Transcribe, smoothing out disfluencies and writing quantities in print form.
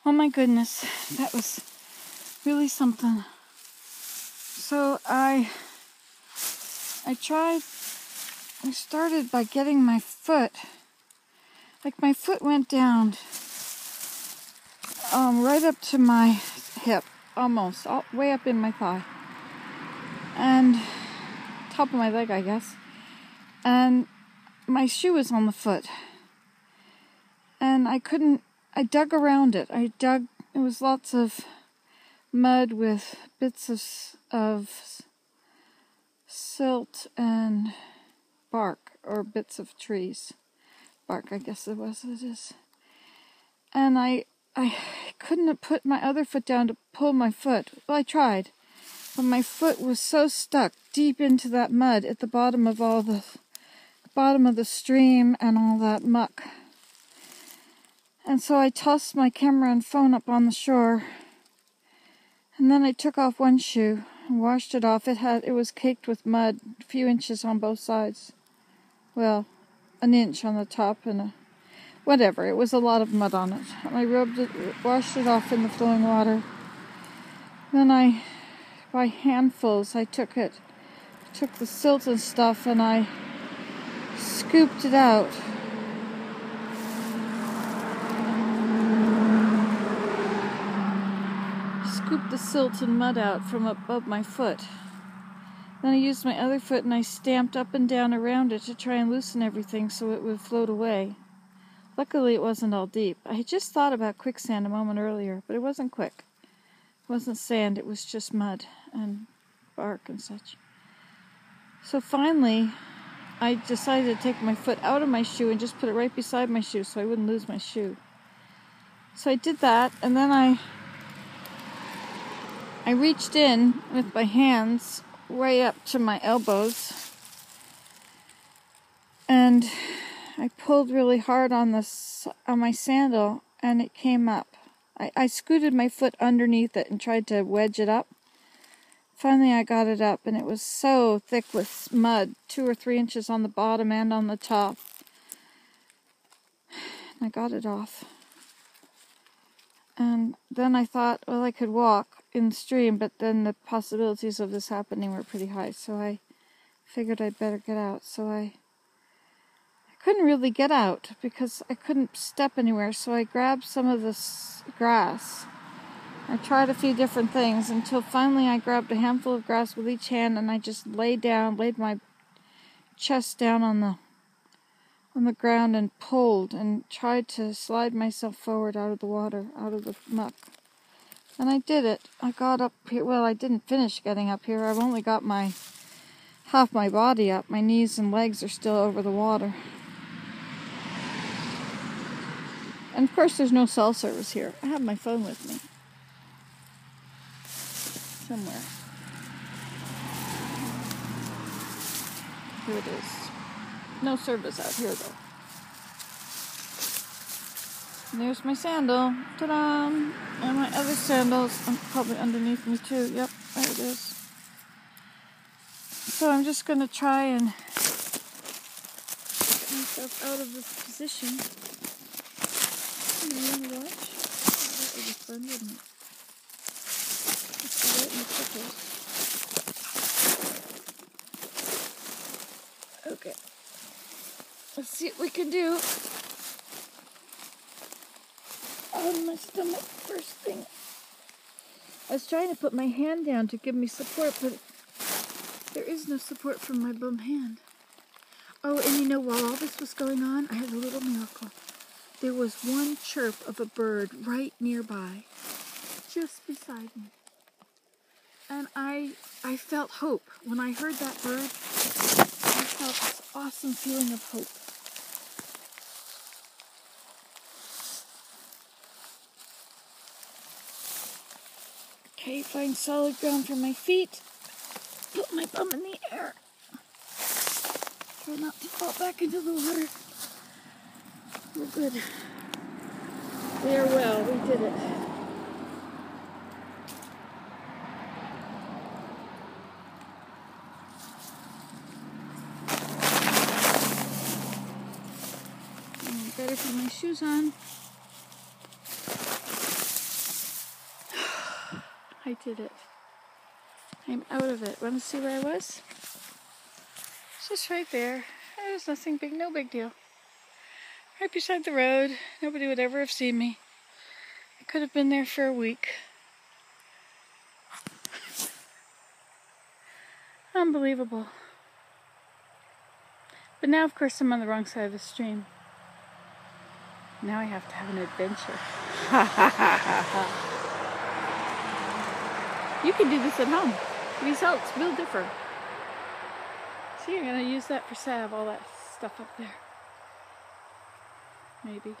Oh my goodness, that was really something. So I started by getting my foot, like my foot went down right up to my hip, almost, way up in my thigh, and top of my leg, I guess, and my shoe was on the foot, and I dug around it. It was lots of mud with bits of silt and bark, or bits of trees. Bark, I guess it is. And I couldn't put my other foot down to pull my foot. Well, I tried, but my foot was so stuck deep into that mud at the bottom of the stream and all that muck. And so I tossed my camera and phone up on the shore, and then I took off one shoe and washed it off. It was caked with mud, a few inches on both sides. Well, an inch on the top and whatever. It was a lot of mud on it. And I washed it off in the flowing water. Then by handfuls, I took the silt and stuff, and I scooped it out. Scooped the silt and mud out from above my foot. Then I used my other foot and I stamped up and down around it to try and loosen everything so it would float away. Luckily it wasn't all deep. I had just thought about quicksand a moment earlier, but it wasn't quick. It wasn't sand, it was just mud and bark and such. So finally, I decided to take my foot out of my shoe and just put it right beside my shoe so I wouldn't lose my shoe. So I did that, and then I reached in with my hands way up to my elbows, and I pulled really hard on my sandal, and it came up. I scooted my foot underneath it and tried to wedge it up. Finally I got it up, and it was so thick with mud, 2 or 3 inches on the bottom and on the top. I got it off. And then I thought, well, I could walk in the stream, but then the possibilities of this happening were pretty high, so I figured I'd better get out. So I couldn't really get out because I couldn't step anywhere, so I grabbed some of this grass. I tried a few different things until finally I grabbed a handful of grass with each hand, and I just laid my chest down on the ground and pulled and tried to slide myself forward out of the water, out of the muck. And I did it. I got up here. Well, I didn't finish getting up here. I've only got half my body up. My knees and legs are still over the water. And of course there's no cell service here. I have my phone with me. Somewhere. Here it is. No service out here, though. And there's my sandal. Ta-da! And my other sandals probably underneath me, too. Yep, there it is. So I'm just going to try and get myself out of this position. You want to watch? That would be fun, wouldn't it? Just go right in the pickles. Okay. Let's see what we can do. On my stomach, first thing. I was trying to put my hand down to give me support, but there is no support from my bum hand. Oh, and you know, while all this was going on, I had a little miracle. There was one chirp of a bird right nearby, just beside me. And I felt hope. When I heard that bird, I felt this awesome feeling of hope. Okay, find solid ground for my feet. Put my bum in the air. Try not to fall back into the water. We're good. We are well. We did it. Better put my shoes on. I did it. I'm out of it. Want to see where I was? It's just right there. It was nothing big, no big deal. Right beside the road. Nobody would ever have seen me. I could have been there for a week. Unbelievable. But now, of course, I'm on the wrong side of the stream. Now I have to have an adventure. You can do this at home. Results will differ. See, I'm going to use that for salve, all that stuff up there. Maybe.